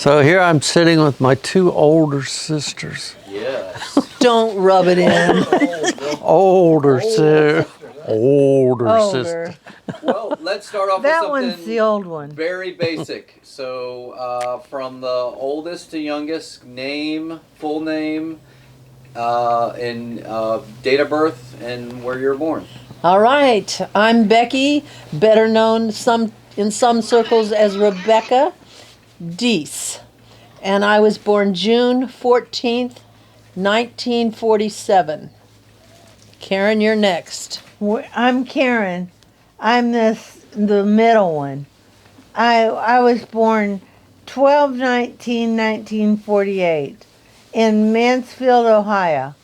So here I'm sitting with my two older sisters. Yes. Don't rub it in. Older sister. Older Older. sister. Well, let's start off That with one's something the old one. very basic. So, from the oldest to youngest, name, full name, and date of birth, and where you were born. All right. I'm Becky, better known in some circles as Rebecca Deese. And I was born June 14th, 1947. Karen, you're next. I'm Karen. I'm the middle one. I was born 12/19/1948 in Mansfield, Ohio.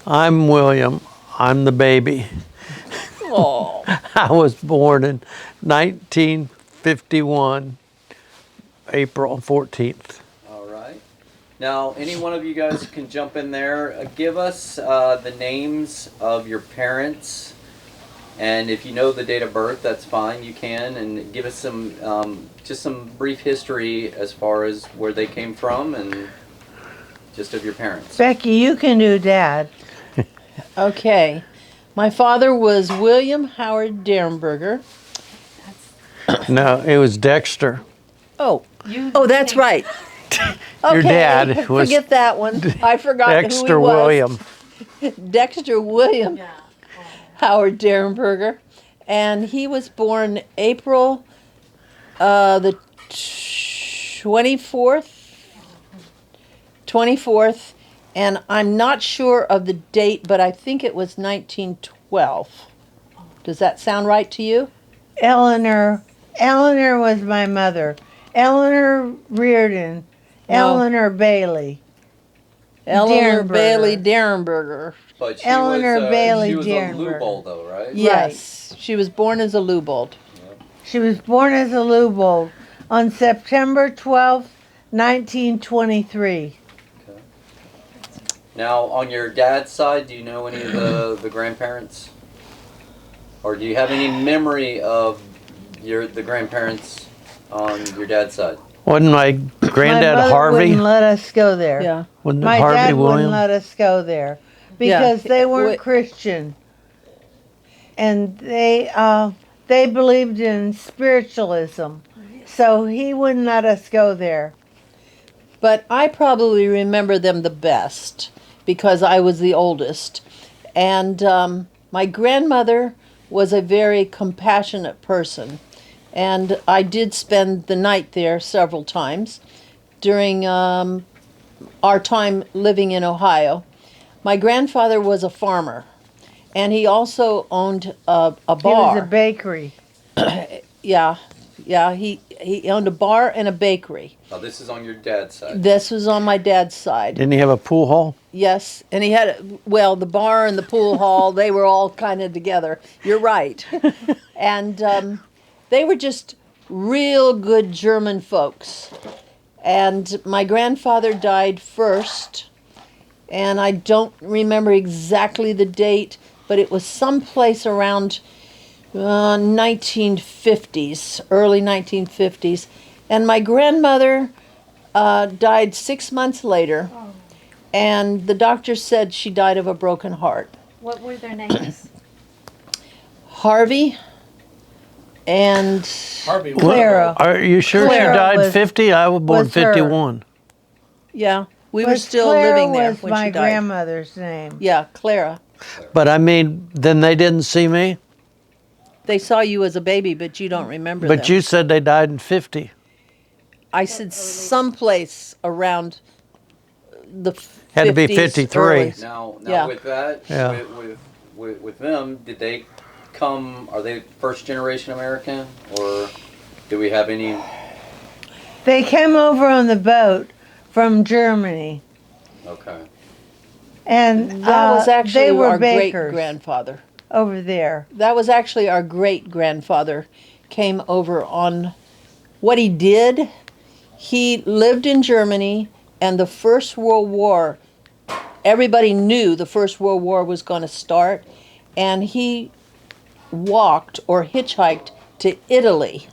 I'm William. I'm the baby. Oh. I was born in 1951, April 14th. All right. Now, any one of you guys can jump in there. Give us the names of your parents, and if you know the date of birth, that's fine. You can, and give us some just some brief history as far as where they came from and just of your parents. Becky, you can do Dad. Okay. My father was William Howard Derrenberger. No, it was Dexter. Oh, that's right. Okay, Your dad was forget that one. I forgot who he Dexter was. William. Dexter William Howard Derrenberger, and he was born April the 24th, and I'm not sure of the date, but I think it was 1912. Does that sound right to you? Eleanor was my mother. Eleanor Reardon. No. Eleanor Bailey. Eleanor Derrenberger. Bailey Derrenberger. But she Eleanor was, Bailey she was a Derrenberger. Loobold, though, right? Yes, she was born as a Loobold. She was born as a Loobold on September 12th, 1923. Okay. Now, on your dad's side, do you know any of the grandparents? Or do you have any memory of the grandparents on your dad's side? Wasn't my granddad My mother Harvey? wouldn't let us go there. Yeah. Wasn't it My Harvey dad William? wouldn't let us go there because they weren't Christian, and they believed in spiritualism, so he wouldn't let us go there. But I probably remember them the best because I was the oldest. And my grandmother was a very compassionate person. And I did spend the night there several times during our time living in Ohio. My grandfather was a farmer, and he also owned a bar. He was a bakery. Yeah, he owned a bar and a bakery. Now, this is on your dad's side. This was on my dad's side. Didn't he have a pool hall? Yes, and he had, the bar and the pool hall, they were all kind of together. You're right. And they were just real good German folks. And my grandfather died first, and I don't remember exactly the date, but it was someplace around 1950s, early 1950s. And my grandmother died 6 months later, and the doctor said she died of a broken heart. What were their names? Harvey and Harvey, Clara. Are you sure Clara she died was- 50? I was born was her. 51. yeah, we were But still Clara living there was when my she died. grandmother's name. Yeah, Clara. But I mean, then they didn't see me? They saw you as a baby, but you don't remember But them. you said they died in 50. I said someplace around the 50s. Had to be 53. early. Now Yeah. with that, Yeah. with them, did they come? Are they first generation American, or do we have any? They came over on the boat from Germany, Okay. and That was actually they were our bakers great-grandfather. over there. That was actually our great-grandfather came over on what he did. He lived in Germany, and the First World War, everybody knew the First World War was going to start, and he walked or hitchhiked to Italy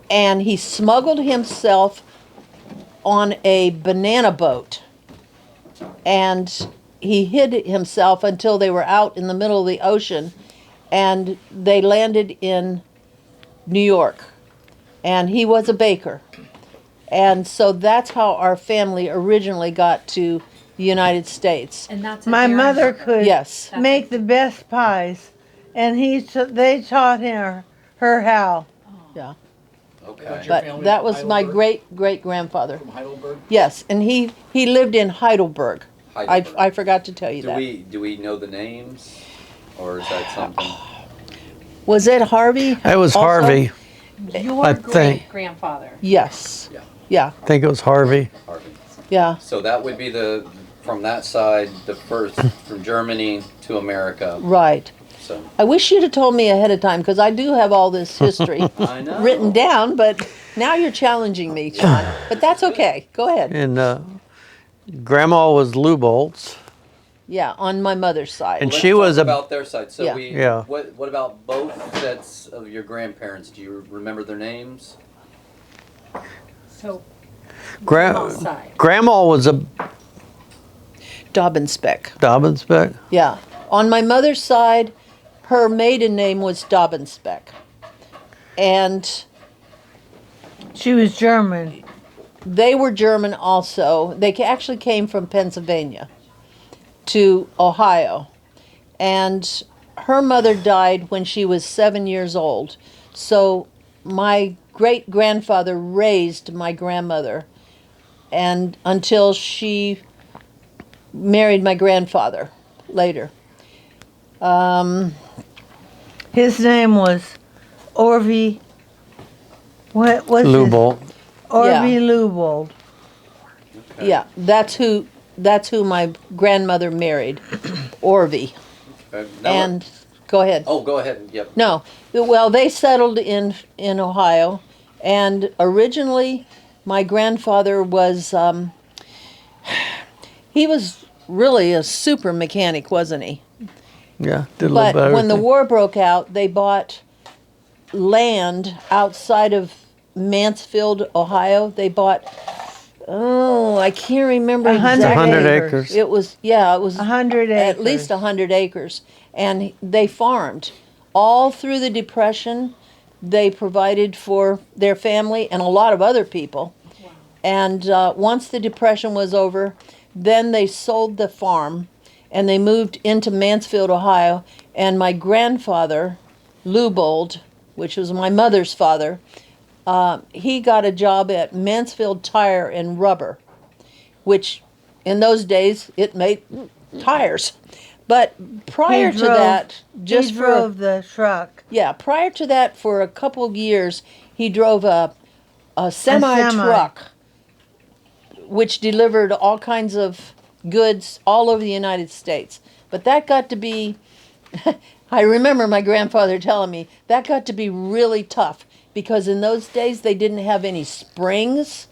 and he smuggled himself on a banana boat, and he hid himself until they were out in the middle of the ocean, and they landed in New York, and he was a baker. And so that's how our family originally got to the United States. And that's a My mother Derrenberger. could Yes. make the best pies, and they taught her how. Yeah. Okay. Your But family that from was my Heidelberg? great-grandfather. From Heidelberg? Yes, and he lived in Heidelberg. Heidelberg. I forgot to tell you Do that. we know the names, or is that something? Was it Harvey? It was also? Harvey. Your I great think. grandfather. Yes. Yeah. Yeah. I think it was Harvey. Harvey. Yeah. So that would be from that side, the first from Germany to America. Right. So I wish you'd have told me ahead of time because I do have all this history I know. written down, but now you're challenging me, John. But that's okay. Go ahead. And Grandma was Lubolt's. Yeah, on my mother's side. And Let's she talk was about their side. So Yeah. Yeah. What about both sets of your grandparents? Do you remember their names? So, Gra- Grandma's side. Grandma was a Dobbinspec. Dobbinspec. Yeah. On my mother's side, her maiden name was Dobbinspec. And She was German. they were German also. They actually came from Pennsylvania to Ohio. And her mother died when she was 7 years old. So my great grandfather raised my grandmother and until she married my grandfather later. His name was Orvie. What was Lubolt. his? Orvie Yeah. Lubold. Okay. Yeah, that's who my grandmother married, Orvie. Okay. Now And go ahead. oh, go ahead. Yep. No, well, they settled in Ohio, and originally my grandfather was he was really a super mechanic, wasn't he? Yeah, did a little But better. when the war broke out, they bought land outside of Mansfield, Ohio. They bought, oh, I can't remember 100 exactly. 100 acres. acres. It was, yeah, it was 100 at acres. least 100 acres. And they farmed. All through the Depression, they provided for their family and a lot of other people. And once the Depression was over, then they sold the farm and they moved into Mansfield, Ohio. And my grandfather, Lubold, which was my mother's father, he got a job at Mansfield Tire and Rubber, which in those days it made tires. But prior to drove- that, just he for drove the truck. yeah, prior to that, for a couple of years, he drove a semi truck, which delivered all kinds of goods all over the United States. But that got to be, I remember my grandfather telling me, that got to be really tough because in those days they didn't have any springs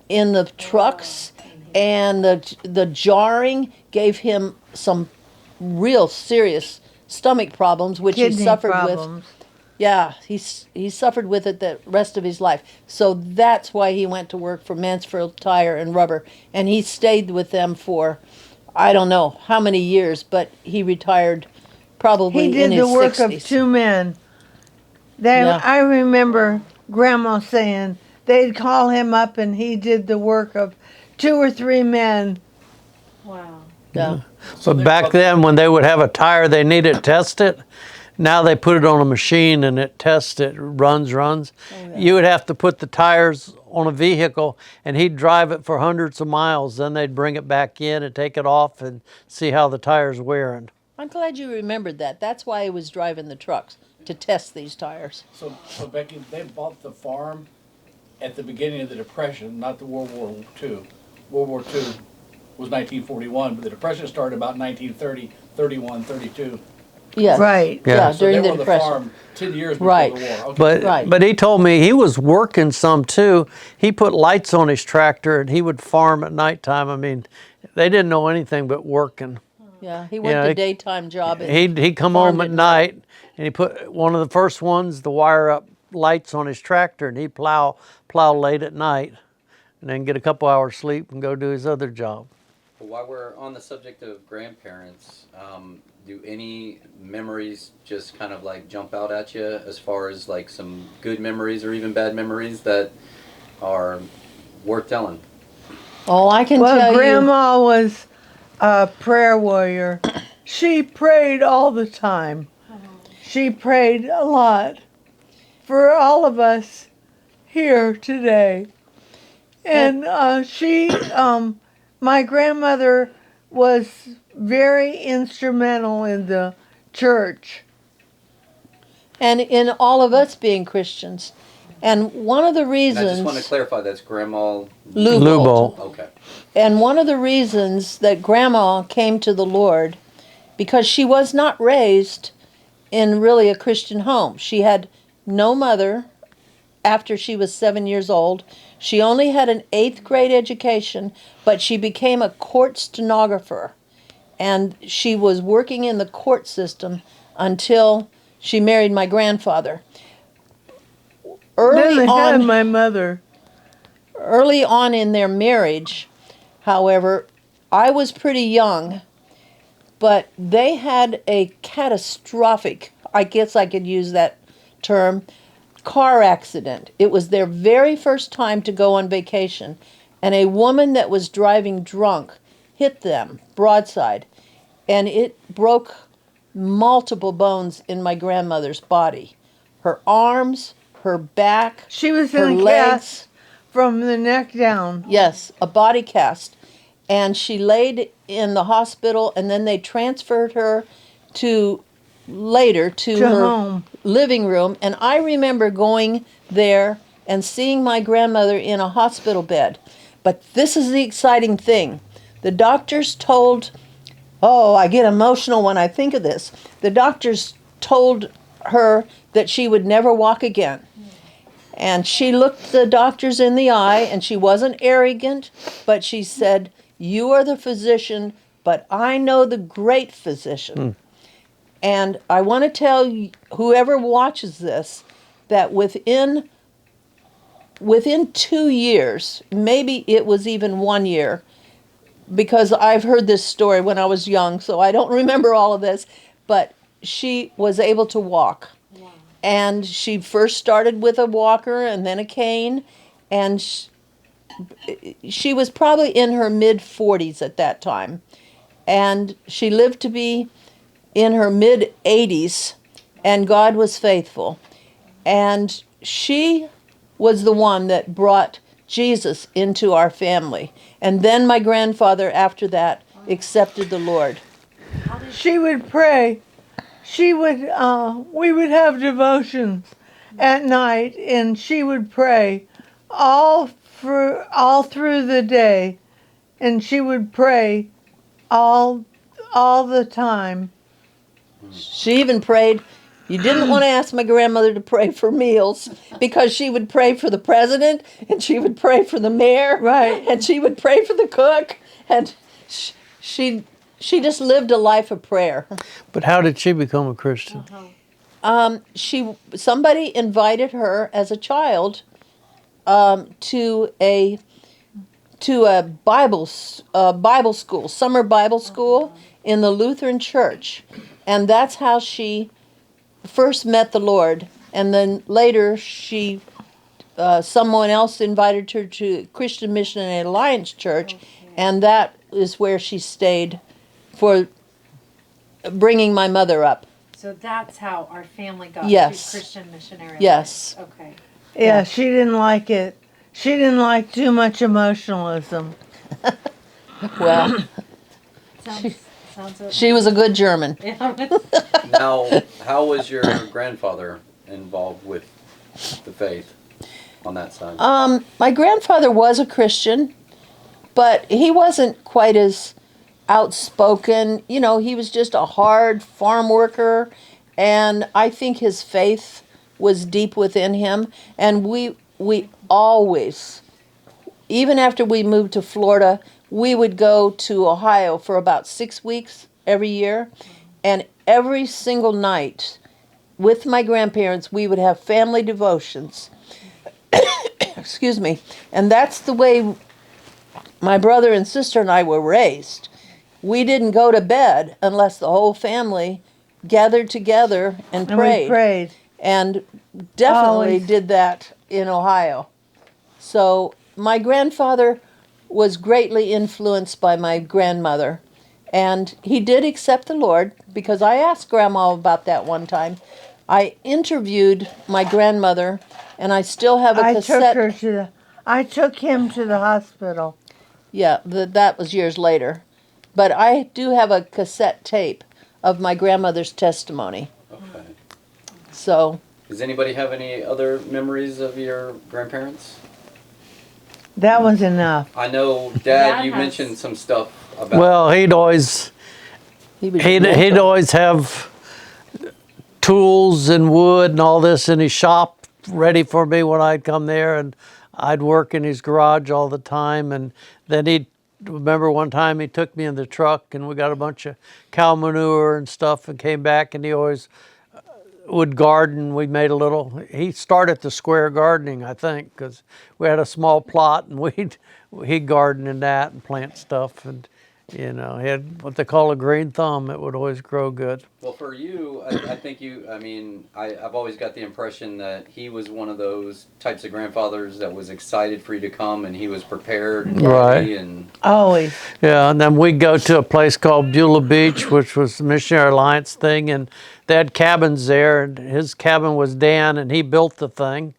in the trucks, and the jarring gave him some real serious stomach problems, which he Kidney suffered problems. with. Yeah, he suffered with it the rest of his life. So that's why he went to work for Mansfield Tire and Rubber, and he stayed with them for I don't know how many years, but he retired probably He did in the his work 60s. of two men. Yeah. I remember Grandma saying they'd call him up and he did the work of 2 or 3 men. Wow. Yeah. But back then, when they would have a tire, they needed to test it. Now they put it on a machine and it tests it, runs. You would have to put the tires on a vehicle and he'd drive it for hundreds of miles. Then they'd bring it back in and take it off and see how the tire's wearing. I'm glad you remembered that. That's why he was driving the trucks, to test these tires. So Becky, they bought the farm at the beginning of the Depression, not the World War II. World War II was 1941, but the Depression started about 1930, 31, 32. Yeah. Right. Yeah, So during they the were on the Depression. farm 10 years before Right. the war. Okay. But Right. but he told me he was working some too. He put lights on his tractor and he would farm at nighttime. I mean, they didn't know anything but working. Yeah, he went Yeah, to he- daytime job. And He'd come farmed home at at night and he put one of the first ones, the wire up lights on his tractor, and he'd plow late at night, and then get a couple hours sleep and go do his other job. Well, while we're on the subject of grandparents, do any memories just kind of like jump out at you as far as like some good memories or even bad memories that are worth telling? Oh, I can tell Well, you. Grandma was a prayer warrior. She prayed all the time. She prayed a lot for all of us here today. And my grandmother was very instrumental in the church. And in all of us being Christians. And one of the And reasons. I just want to clarify that's Grandma Lubolt. Okay. And one of the reasons that Grandma came to the Lord, because she was not raised in really a Christian home. She had no mother after she was 7 years old. She only had an 8th grade education, but she became a court stenographer. And she was working in the court system until she married my grandfather. Then they had my mother. Early on in their marriage, however, I was pretty young, but they had a catastrophic, I guess I could use that term, car accident. It was their very first time to go on vacation, and a woman that was driving drunk hit them broadside, and it broke multiple bones in my grandmother's body. Her arms, her back, She was her in a legs. cast from the neck down. Yes, a body cast. And she laid in the hospital, and then they transferred her to her home. living room. And I remember going there and seeing my grandmother in a hospital bed. But this is the exciting thing. The doctors told, oh, I get emotional when I think of this. The doctors told her that she would never walk again. And she looked the doctors in the eye, and she wasn't arrogant, but she said, you are the physician, but I know the great physician. And I want to tell whoever watches this that within 2 years, maybe it was even 1 year, because I've heard this story when I was young, so I don't remember all of this, but she was able to walk. Wow. And she first started with a walker and then a cane, and she was probably in her mid-40s at that time. And she lived to be in her mid-80s, and God was faithful. And she was the one that brought Jesus into our family. And then my grandfather, after that, accepted the Lord. She would pray. We would have devotions at night, and she would pray all through the day, and she would pray all the time. She even prayed. You didn't want to ask my grandmother to pray for meals, because she would pray for the president, and she would pray for the mayor, Right. and she would pray for the cook, and she just lived a life of prayer. But how did she become a Christian? Somebody invited her as a child to a Bible school, summer Bible school in the Lutheran church, and that's how she first met the Lord. And then later someone else invited her to Christian Mission and Alliance Church, and that is where she stayed for bringing my mother up. So that's how our family got Yes. to Christian Missionary Yes. Alliance. Okay. Yeah, she didn't like it. She didn't like too much emotionalism. Well, Sounds she was a good German. Now, how was your grandfather involved with the faith on that side? My grandfather was a Christian, but he wasn't quite as outspoken. You know, he was just a hard farm worker, and I think his faith was deep within him. And we always, even after we moved to Florida, we would go to Ohio for about 6 weeks every year, and every single night with my grandparents, we would have family devotions. Excuse me. And that's the way my brother and sister and I were raised. We didn't go to bed unless the whole family gathered together and And prayed. we prayed. And definitely Always. did that in Ohio. So my grandfather was greatly influenced by my grandmother. And he did accept the Lord, because I asked Grandma about that one time. I interviewed my grandmother, and I still have a cassette. I took him to the hospital. Yeah, that was years later. But I do have a cassette tape of my grandmother's testimony. Okay. So, Does anybody have any other memories of your grandparents? That was enough. I know, Dad, Dad you has- mentioned some stuff about. Well, he'd always have tools and wood and all this in his shop ready for me when I'd come there, and I'd work in his garage all the time. And then he'd remember one time he took me in the truck and we got a bunch of cow manure and stuff and came back, and he always would garden. We made a little, he started the square gardening, I think, because we had a small plot, and he'd garden in that and plant stuff. And he had what they call a green thumb. It would always grow good. Well, for you, I think I've always got the impression that he was one of those types of grandfathers that was excited for you to come, and he was prepared and Right. ready, and Always. Yeah, and then we'd go to a place called Beulah Beach, which was the Missionary Alliance thing, and they had cabins there, and his cabin was Dan, and he built the thing.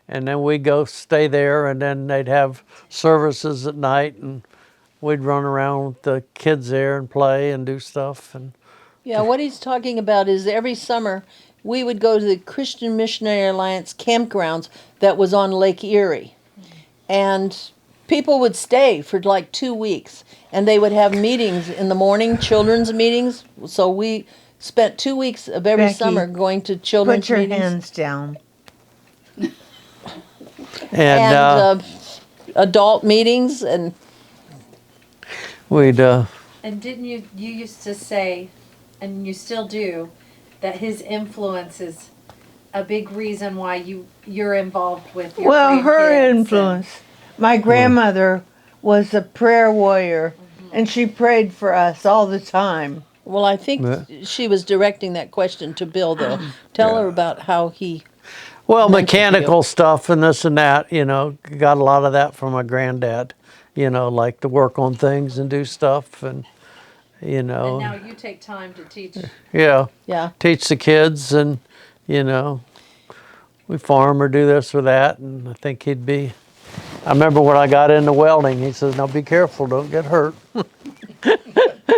And then we'd go stay there, and then they'd have services at night, and we'd run around with the kids there and play and do stuff. And yeah, what he's talking about is every summer we would go to the Christian Missionary Alliance campgrounds that was on Lake Erie. And people would stay for like 2 weeks, and they would have meetings in the morning, children's meetings. So we spent 2 weeks of every Becky, summer going to children's Put your meetings. hands down. And adult meetings, and we'd And didn't you used to say, and you still do, that his influence is a big reason why you're involved with your Well, her grandkids and- influence. My grandmother was a prayer warrior, and she prayed for us all the time. well, I think Yeah. she was directing that question to Bill, though. Tell her about how he. well, mentioned to you. mechanical stuff and this and that, got a lot of that from my granddad, like to work on things and do stuff, and, And now you take time to teach. yeah. Yeah. Teach the kids, and we farm or do this or that, and I think I remember when I got into welding, he says, now be careful, don't get hurt.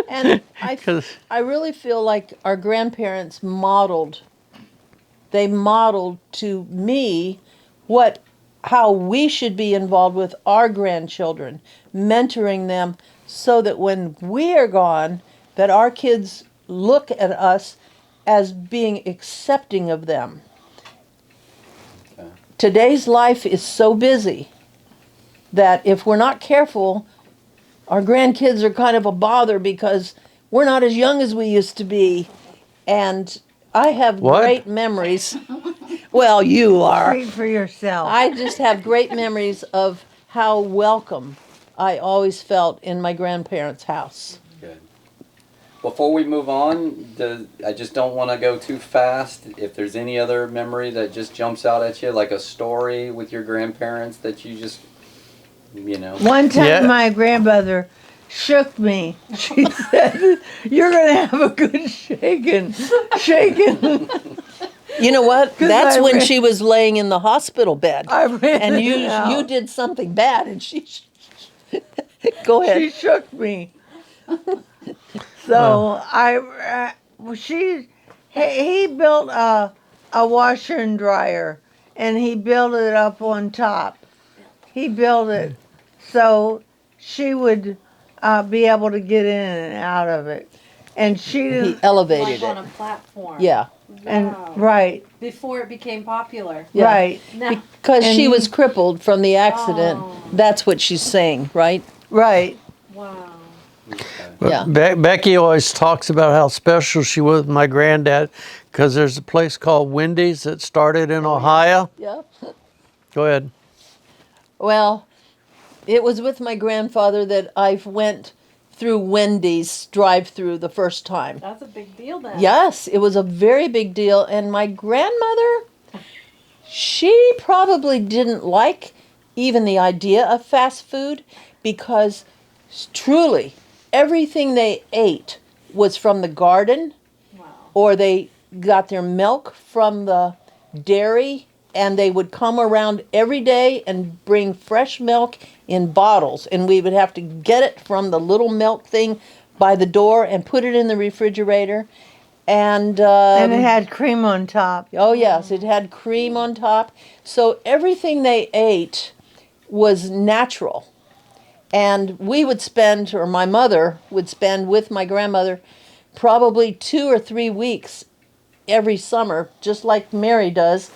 And Because I really feel like our grandparents modeled to me how we should be involved with our grandchildren, mentoring them so that when we are gone, that our kids look at us as being accepting of them. Okay. Today's life is so busy that if we're not careful, our grandkids are kind of a bother because we're not as young as we used to be. And I have What? great memories. Well, you are. Speak for yourself. I just have great memories of how welcome I always felt in my grandparents' house. good. Before we move on, I just don't want to go too fast. If there's any other memory that just jumps out at you, like a story with your grandparents that you just, One time Yeah. my grandmother shook me. She said, "You're going to have a good shaking." Shaking. You know what? 'Cause That's I when ran- she was laying in the hospital bed. I ran And it you out. did something bad, and she. Go She ahead. shook me. So he built a washer and dryer, and he built it up on top. He built it so she would be able to get in and out of it, and she He didn't. elevated Like on a it. platform. Yeah, And Wow. right, Before it became popular. yeah. right, Now, Because And she he- was crippled from the accident. Oh. That's what she's saying, right? right. wow. But Yeah. Becky always talks about how special she was with my granddad, Because there's a place called Wendy's that started in Ohio. Yeah. Go ahead. Well, it was with my grandfather that I went through Wendy's drive-through the first time. That's a big deal then. Yes, it was a very big deal. And my grandmother, she probably didn't like even the idea of fast food because truly everything they ate was from the garden Wow. or they got their milk from the dairy and they would come around every day and bring fresh milk in bottles and we would have to get it from the little milk thing by the door and put it in the refrigerator and And it had cream on top. oh yes, it had cream on top. So everything they ate was natural. And we would spend, or my mother would spend with my grandmother, probably 2 or 3 weeks every summer, just like Mary does,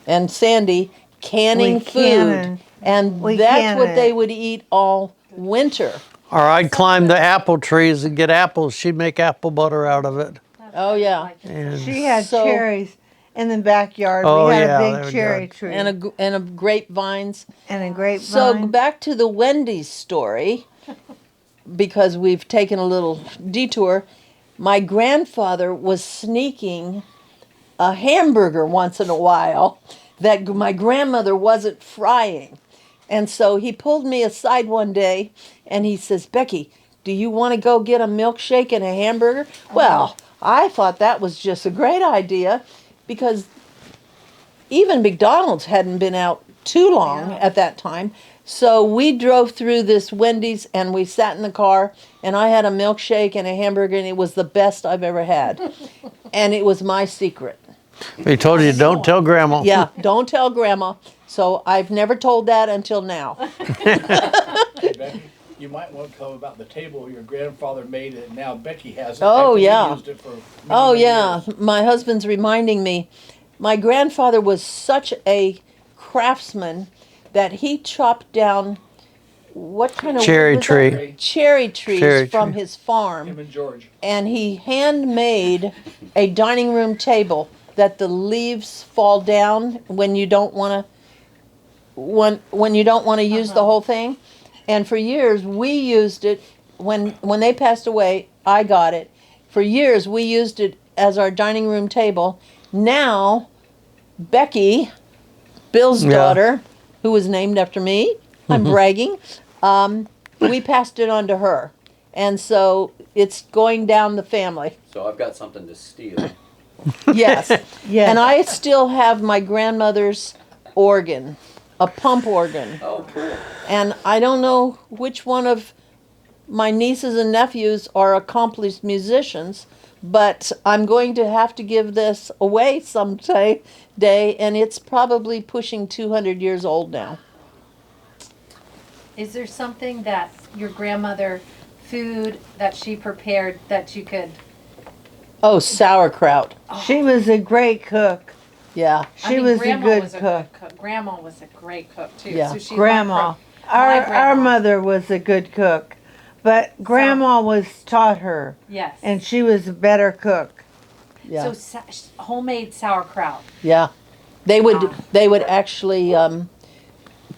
and Sandy, canning We food. cannon. And We that's cannon what they it. would eat all winter. Or I'd climb the apple trees and get apples. She'd make apple butter out of it. Oh, yeah. Like it. And She had So- cherries in the backyard. Oh, we had yeah, a they big were cherry good. tree And a grapevines. and a grapevine. So back to the Wendy's story, because we've taken a little detour. My grandfather was sneaking a hamburger once in a while that my grandmother wasn't frying. And so he pulled me aside one day and he says, Becky, do you want to go get a milkshake and a hamburger? Well, I thought that was just a great idea because even McDonald's hadn't been out too long Yeah. at that time. So we drove through this Wendy's and we sat in the car and I had a milkshake and a hamburger and it was the best I've ever had. And it was my secret. they told you, don't tell grandma. Yeah, don't tell grandma. So I've never told that until now. Hey, Becky, you might want to tell them about the table your grandfather made and now Becky has it. Oh, After he yeah. used it for many, Oh many yeah, years. my husband's reminding me. My grandfather was such a craftsman that he chopped down what kind of Cherry wood was tree. that? Cherry trees Cherry from tree. his farm, Him and George. and he handmade a dining room table that the leaves fall down when you don't want to when you don't want to use the whole thing. And for years we used it when they passed away, I got it. For years we used it as our dining room table. Now Becky, Bill's Yeah. daughter, who was named after me, I'm bragging, we passed it on to her. And so it's going down the family. So I've got something to steal. Yes. Yes. And I still have my grandmother's organ, a pump organ. Oh, cool. And I don't know which one of my nieces and nephews are accomplished musicians, but I'm going to have to give this away someday, and it's probably pushing 200 years old now. Is there something that your grandmother, food that she prepared that you could? Oh, sauerkraut. She was a great cook. Yeah. She was a Grandma good was cook. Grandma was a great cook too. Yeah. So she Grandma. learned from Our my our grandma. mother was a good cook, but Grandma was taught her, Yes. and she was a better cook. Yeah. So homemade sauerkraut. Yeah. They would Wow. they would actually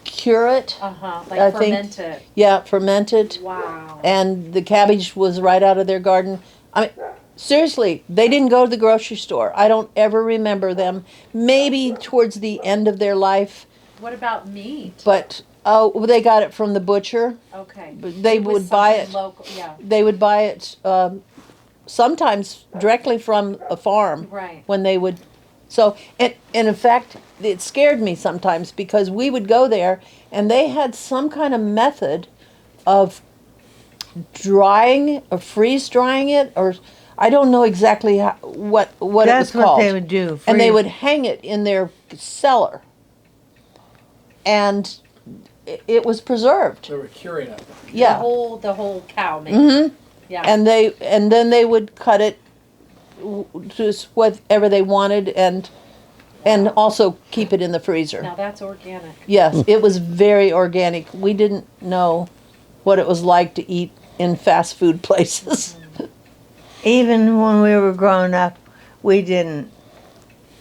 cure it. Like I think- fermented. Yeah, ferment it. Wow. And the cabbage was right out of their garden. I mean, seriously, they didn't go to the grocery store. I don't ever remember them. Maybe towards the end of their life, What about meat? but oh, they got it from the butcher. Okay. But they It was would buy something it. Local. Yeah. They would buy it sometimes directly from a farm. Right. When they would, so and in fact, it scared me sometimes because we would go there and they had some kind of method of drying or freeze drying it, or I don't know exactly how, what it was That's called. what they would do. And they freeze. would hang it in their cellar, and it was preserved. They were curing it. Yeah. The whole cow maybe. Mm-hmm. Yeah. And then they would cut it to whatever they wanted, and also keep it in the freezer. Now that's organic. Yes, it was very organic. We didn't know what it was like to eat in fast food places. Even when we were growing up, we didn't.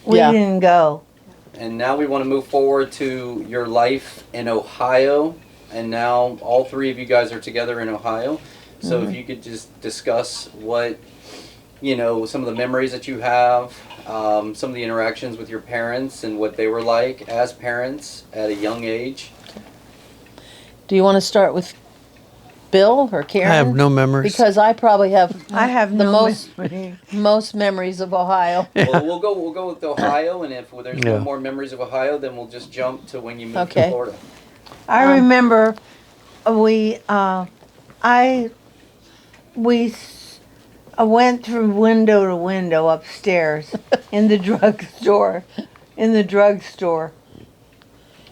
We Yeah. didn't go. And now we want to move forward to your life in Ohio. And now all three of you guys are together in Ohio. So if you could just discuss what, some of the memories that you have, some of the interactions with your parents and what they were like as parents at a young age. Do you want to start with Bill or Karen? I have no memories. Because I probably have I have the no most memory. most memories of Ohio. Well, we'll go with Ohio, and if there's no Yeah. more memories of Ohio, then we'll just jump to when you moved Okay. to Florida. I remember we went through window to window upstairs in the drugstore. In the drugstore,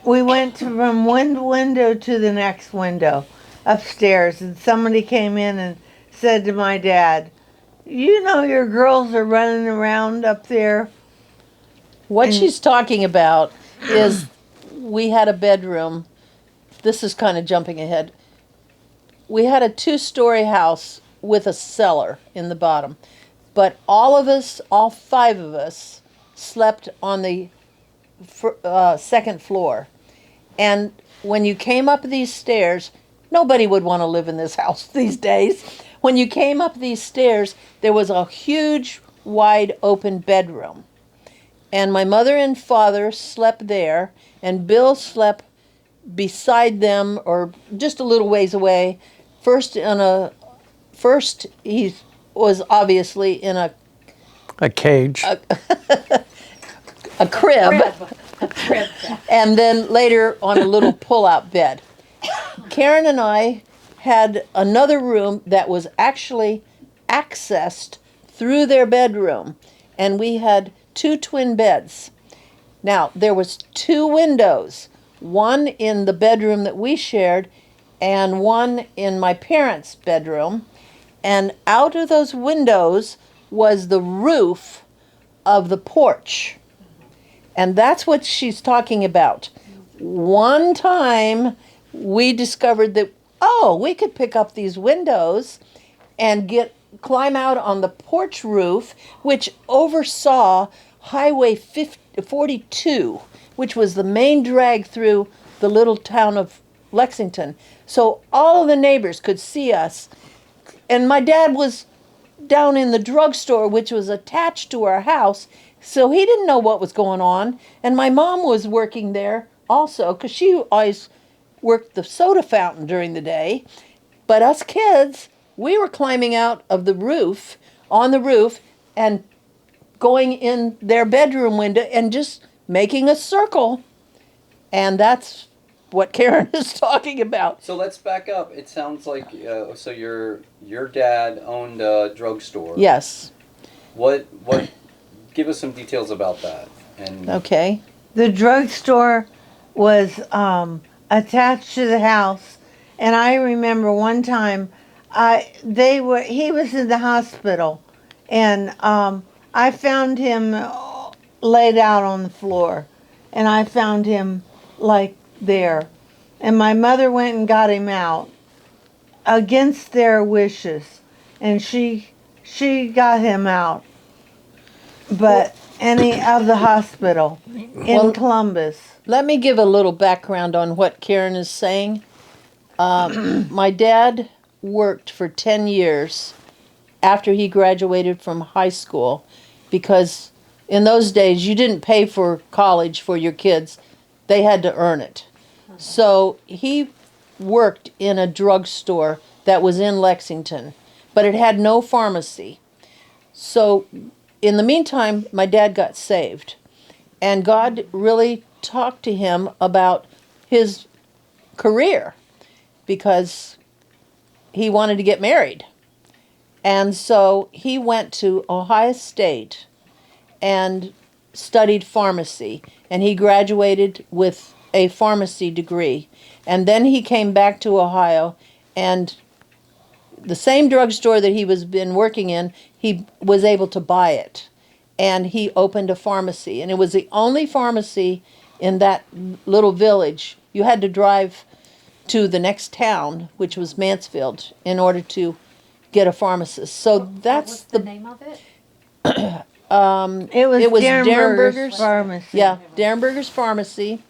we went from one window to the next window upstairs, and somebody came in and said to my dad, "You know your girls are running around up there." What And- she's talking about is we had a bedroom. This is kind of jumping ahead. We had a 2-story house with a cellar in the bottom. But all 5 of us, slept on the second floor. And when you came up these stairs, nobody would want to live in this house these days. When you came up these stairs, there was a huge, wide open bedroom. And my mother and father slept there, and Bill slept beside them or just a little ways away. First he was obviously in a cage. crib, A crib. and then later on a little pull-out bed. Karen and I had another room that was actually accessed through their bedroom, and we had 2 twin beds. Now, there was 2 windows, one in the bedroom that we shared and one in my parents' bedroom, and out of those windows was the roof of the porch. And that's what she's talking about. One time we discovered that, we could pick up these windows and climb out on the porch roof, which oversaw Highway 42, which was the main drag through the little town of Lexington. So all of the neighbors could see us. And my dad was down in the drugstore, which was attached to our house, so he didn't know what was going on. And my mom was working there also, because she always worked the soda fountain during the day. But us kids, we were climbing out of the roof, on the roof, and going in their bedroom window and just making a circle. And that's what Karen is talking about. So let's back up. It sounds like so your dad owned a drugstore. Yes. What? Give us some details about that. And Okay. The drugstore was attached to the house, and I remember one time he was in the hospital, and I found him laid out on the floor, and I found him like there, and my mother went and got him out against their wishes, and she got him out, but of the hospital in Columbus. Let me give a little background on what Karen is saying. My dad worked for 10 years after he graduated from high school, because in those days you didn't pay for college for your kids. They had to earn it. So he worked in a drugstore that was in Lexington, but it had no pharmacy. So in the meantime, my dad got saved, and God really talked to him about his career, because he wanted to get married. And so he went to Ohio State and studied pharmacy, and he graduated with a pharmacy degree. And then he came back to Ohio, and the same drugstore that he was been working in, he was able to buy it. And he opened a pharmacy, and it was the only pharmacy in that little village. You had to drive to the next town, which was Mansfield, in order to get a pharmacist. So What that's was the name of it? It was Derrenberger's pharmacy. Yeah, Derrenberger's Pharmacy.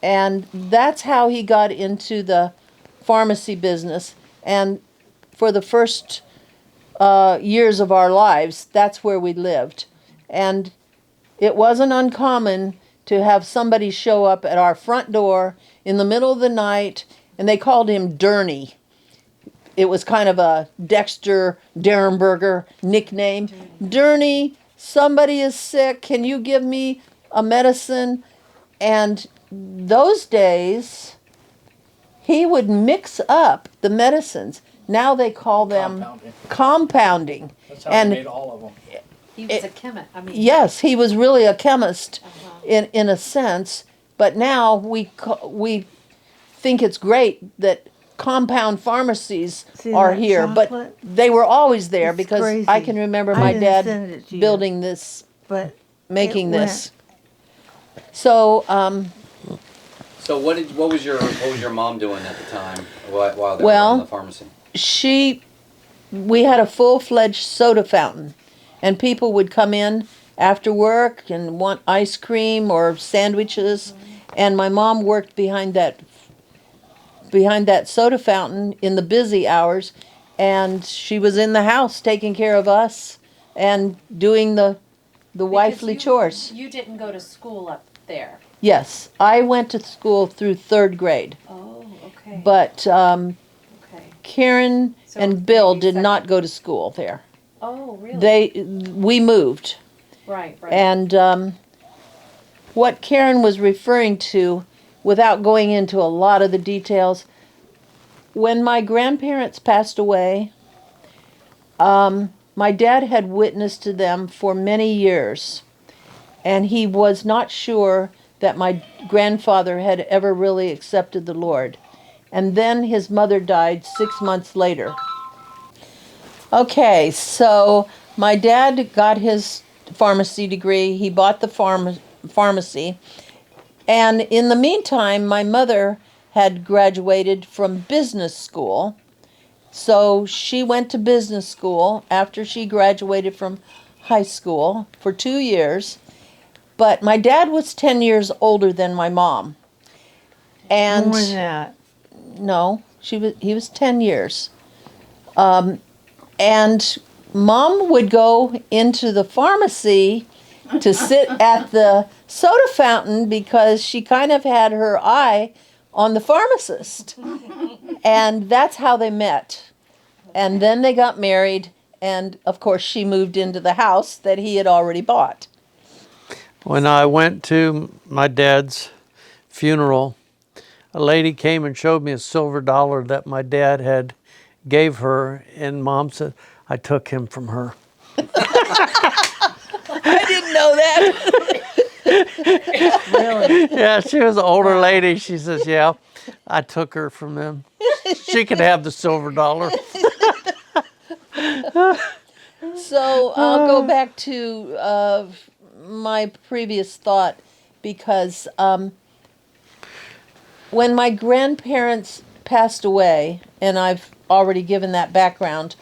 And that's how he got into the pharmacy business. And for the first years of our lives, that's where we lived. And it wasn't uncommon to have somebody show up at our front door in the middle of the night, and they called him Derny. It was kind of a Dexter Derrenberger nickname. Derny, somebody is sick. Can you give me a medicine? And those days, he would mix up the medicines. Now they call them compounding. That's how And they made all of them. He was a chemist. I mean, yes, he was really a chemist in a sense. But now we think it's great that compound pharmacies See are that here, chocolate? but they were always there It's because crazy. I can remember I my didn't send dad it to you. building this, But making it this. So So what was your mom doing at the time while they were Well, in the pharmacy? we had a full-fledged soda fountain, and people would come in after work and want ice cream or sandwiches, and my mom worked behind that soda fountain in the busy hours, and she was in the house taking care of us and doing the because wifely chores. You didn't go to school up there. Yes, I went to school through 3rd grade, Oh, okay. but okay. Karen So and Bill maybe did second- not go to school there. Oh, really? We moved. Right. And what Karen was referring to, without going into a lot of the details, when my grandparents passed away, my dad had witnessed to them for many years, and he was not sure that my grandfather had ever really accepted the Lord. And then his mother died 6 months later. Okay, so my dad got his pharmacy degree. He bought the pharmacy. And in the meantime, my mother had graduated from business school. So she went to business school after she graduated from high school for 2 years. But my dad was 10 years older than my mom. And more than that. no, he was 10 years. And Mom would go into the pharmacy to sit at the soda fountain because she kind of had her eye on the pharmacist. And that's how they met. And then they got married, and of course she moved into the house that he had already bought. When I went to my dad's funeral, a lady came and showed me a silver dollar that my dad had gave her, and Mom said, I took him from her. I didn't know that. Really? Yeah, she was an older lady. She says, yeah, I took her from them. She could have the silver dollar. So I'll go back to my previous thought, because when my grandparents passed away, and I've already given that background,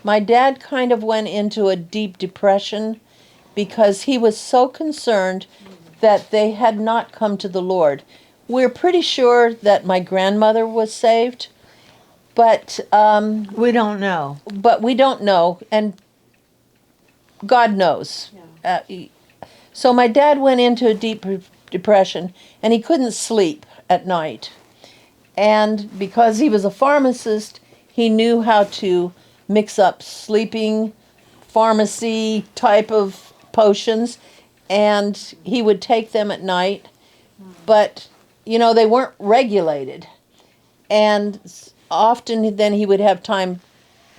my dad kind of went into a deep depression because he was so concerned that they had not come to the Lord. We're pretty sure that my grandmother was saved, but We don't know. we don't know, and God knows. So my dad went into a deep depression, and he couldn't sleep at night. And because he was a pharmacist, he knew how to mix up sleeping pharmacy type of potions, and he would take them at night. But, they weren't regulated. And often then he would have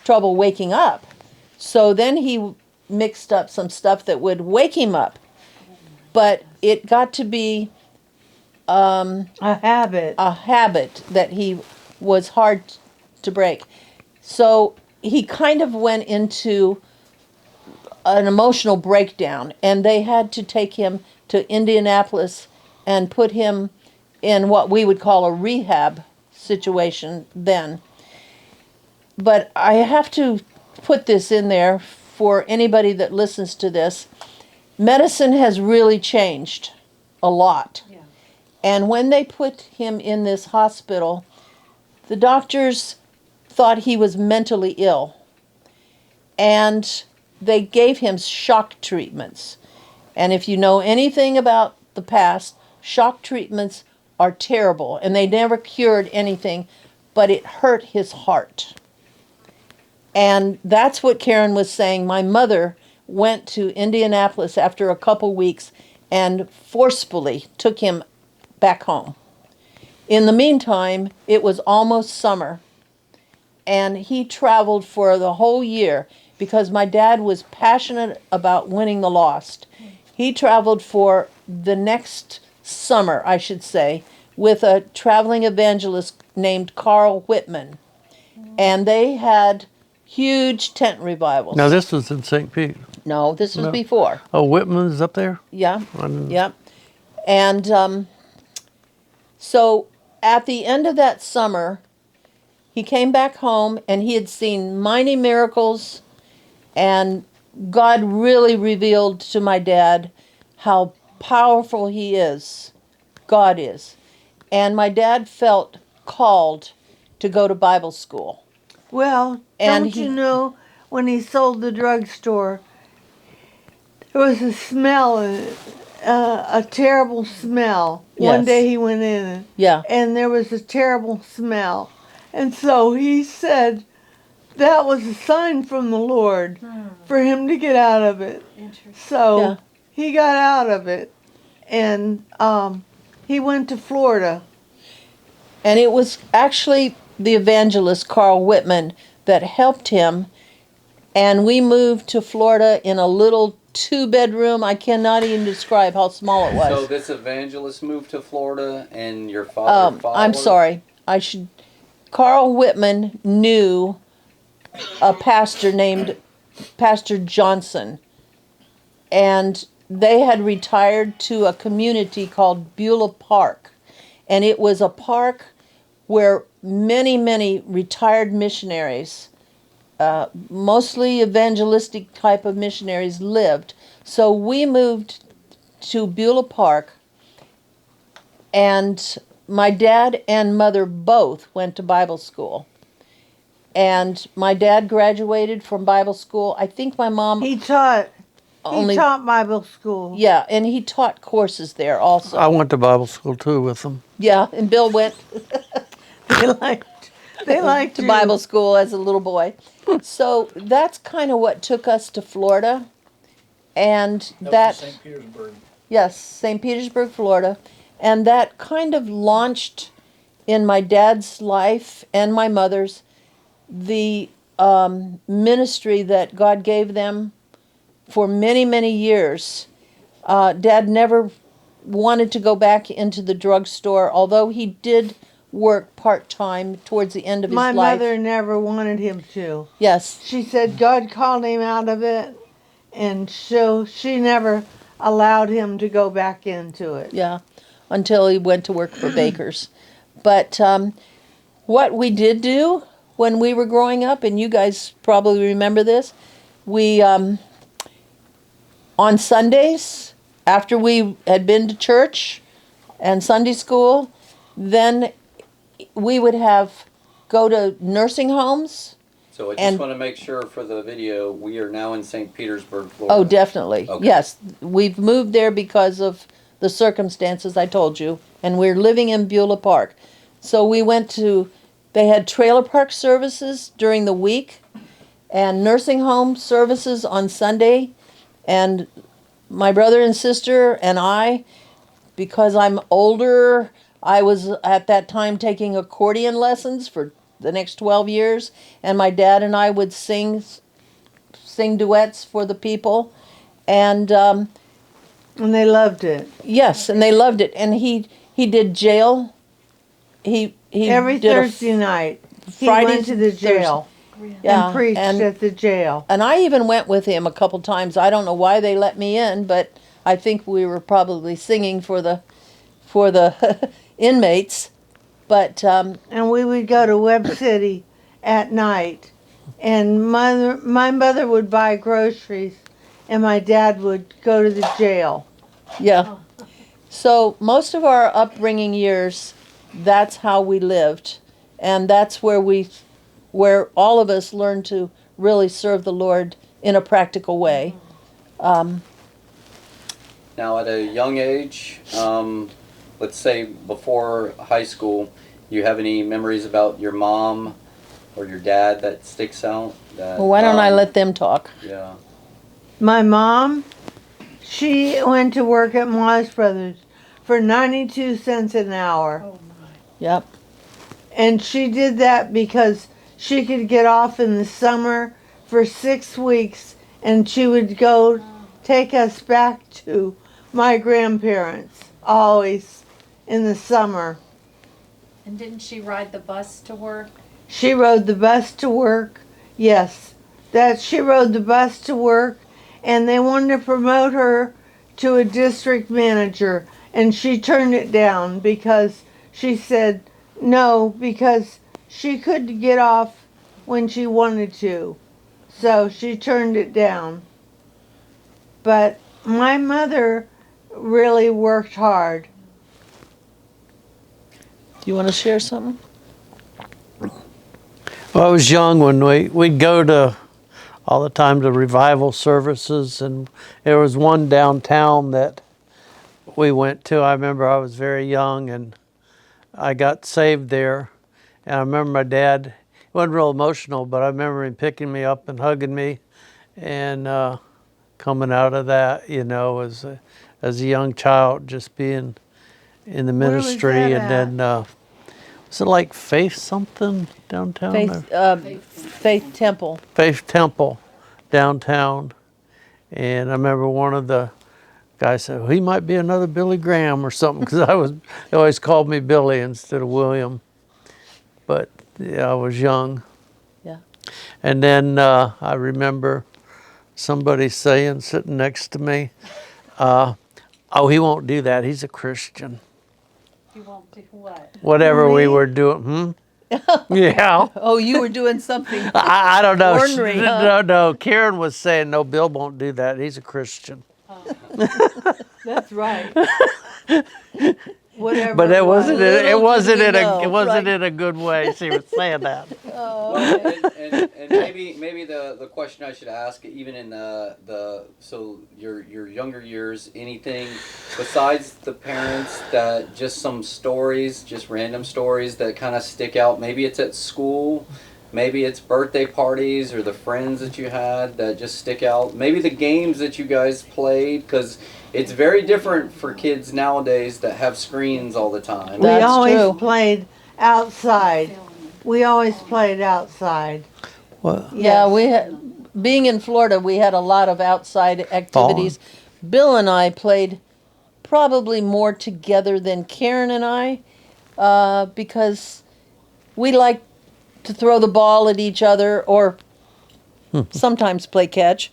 trouble waking up. So then he mixed up some stuff that would wake him up. But it got to be A habit. a habit that he was hard to break. So he kind of went into an emotional breakdown, and they had to take him to Indianapolis and put him in what we would call a rehab situation then. But I have to put this in there for anybody that listens to this. medicine has really changed a lot. Yeah. And when they put him in this hospital, the doctors thought he was mentally ill. And they gave him shock treatments. And if you know anything about the past, shock treatments are terrible. And they never cured anything, but it hurt his heart. And that's what Karen was saying. My mother went to Indianapolis after a couple weeks and forcefully took him back home. In the meantime, it was almost summer, and he traveled for the whole year because my dad was passionate about winning the lost. He traveled for the next summer, I should say, with a traveling evangelist named Carl Whitman. And they had huge tent revivals. Now this was in St. Pete. No, this was No. before. Oh, Whitman's up there? Yeah, I didn't- yeah. And so at the end of that summer, he came back home and he had seen mighty miracles, and God really revealed to my dad how powerful he is. God is. And my dad felt called to go to Bible school. Well, And don't he- you know when he sold the drugstore, there was a smell, a terrible smell. One Yes. day he went in Yeah. and there was a terrible smell. And so he said that was a sign from the Lord for him to get out of it. Interesting. So Yeah. he got out of it, and he went to Florida. And it was actually the evangelist Carl Whitman that helped him. And we moved to Florida in a little 2-bedroom. I cannot even describe how small it was. So this evangelist moved to Florida, and your father followed? I'm sorry. Carl Whitman knew a pastor named Pastor Johnson. And they had retired to a community called Beulah Park. And it was a park where many, many retired missionaries, mostly evangelistic type of missionaries, lived. So we moved to Beulah Park, and my dad and mother both went to Bible school. And my dad graduated from Bible school. I think my mom He taught only... he taught Bible school. Yeah, and he taught courses there also. I went to Bible school too with them. Yeah, and Bill went They liked to you. Bible school as a little boy. So that's kind of what took us to Florida. And That was in St. Petersburg. yes, St. Petersburg, Florida. And that kind of launched in my dad's life and my mother's the ministry that God gave them for many, many years. Dad never wanted to go back into the drugstore, although he did work part-time towards the end of his My life. mother never wanted him to. Yes, She said God called him out of it, and so she never allowed him to go back into it. yeah, until he went to work for Baker's. But what we did do when we were growing up, and you guys probably remember this, we, on Sundays, after we had been to church and Sunday school, then we would go to nursing homes. So I just and- want to make sure for the video, we are now in St. Petersburg, Florida. Oh, definitely. Okay. Yes, we've moved there because of the circumstances I told you, and we're living in Beulah Park. So we they had trailer park services during the week and nursing home services on Sunday. And my brother and sister and I, because I'm older, I was at that time taking accordion lessons for the next 12 years, and my dad and I would sing duets for the people. And And they loved it. yes, and they loved it. And he did jail. He Every did Thursday night, he Fridays went to the and jail yeah, and preached and, at the jail. and I even went with him a couple times. I don't know why they let me in, but I think we were probably singing for the inmates. But And we would go to Webb City at night, and my mother would buy groceries, and my dad would go to the jail. Yeah. So most of our upbringing years, that's how we lived, and that's where all of us learned to really serve the Lord in a practical way. Now, at a young age, let's say before high school, you have any memories about your mom or your dad that sticks out? That, Well, why don't I let them talk? Yeah. My mom, she went to work at Moss Brothers for 92 cents an hour. Oh my. Yep. And she did that because she could get off in the summer for 6 weeks, and she would go take us back to my grandparents, always in the summer. And didn't she ride the bus to work? She rode the bus to work. Yes, that she rode the bus to work, and they wanted to promote her to a district manager, and she turned it down because she said no, because she could get off when she wanted to. So she turned it down. But my mother really worked hard. Do you want to share something? Well, I was young when we'd go to all the time to revival services, and there was one downtown that we went to. I remember I was very young and I got saved there. And I remember my dad, he wasn't real emotional, but I remember him picking me up and hugging me and coming out of that, you know, as a young child, just being in the Where was ministry. that And then, was it like Faith something downtown? Faith Temple. Faith Temple downtown. And I remember one of the guys said, well, he might be another Billy Graham or something, because they always called me Billy instead of William. But yeah, I was young. Yeah. And then I remember somebody saying, sitting next to me, oh, he won't do that. He's a Christian. You won't do what? Whatever we Me? were doing. Yeah. Oh, you were doing something. I don't know. Ornery, huh? No. Karen was saying, no, Bill won't do that. He's a Christian. That's right. Whatever. But it wasn't. Little It wasn't did in we a. know, It wasn't right? in a good way. She was saying that. Oh, Well, okay. and maybe the question I should ask, even in so your younger years, anything besides the parents, that just some stories, just random stories that kind of stick out. Maybe it's at school, maybe it's birthday parties or the friends that you had that just stick out. Maybe the games that you guys played, because it's very different for kids nowadays that have screens all the time. We That's always true. played outside. We always played outside. Well, Yeah, Yes. we had, being in Florida, we had a lot of outside activities. Bill and I played probably more together than Karen and I, because we liked to throw the ball at each other, or sometimes play catch.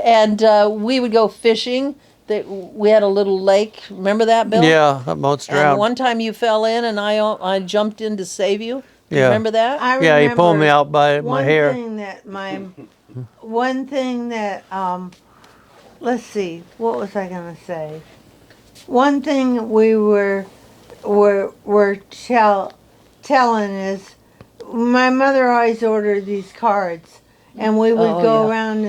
And we would go fishing. We had a little lake. Remember that, Bill? yeah, most And drowned. one time you fell in, and I jumped in to save you. Do you Yeah. remember that? I Yeah, he pulled me remember out by my hair. One thing that let's see, what was I gonna say? One thing we were telling is my mother always ordered these cards, and we would Oh, go yeah. around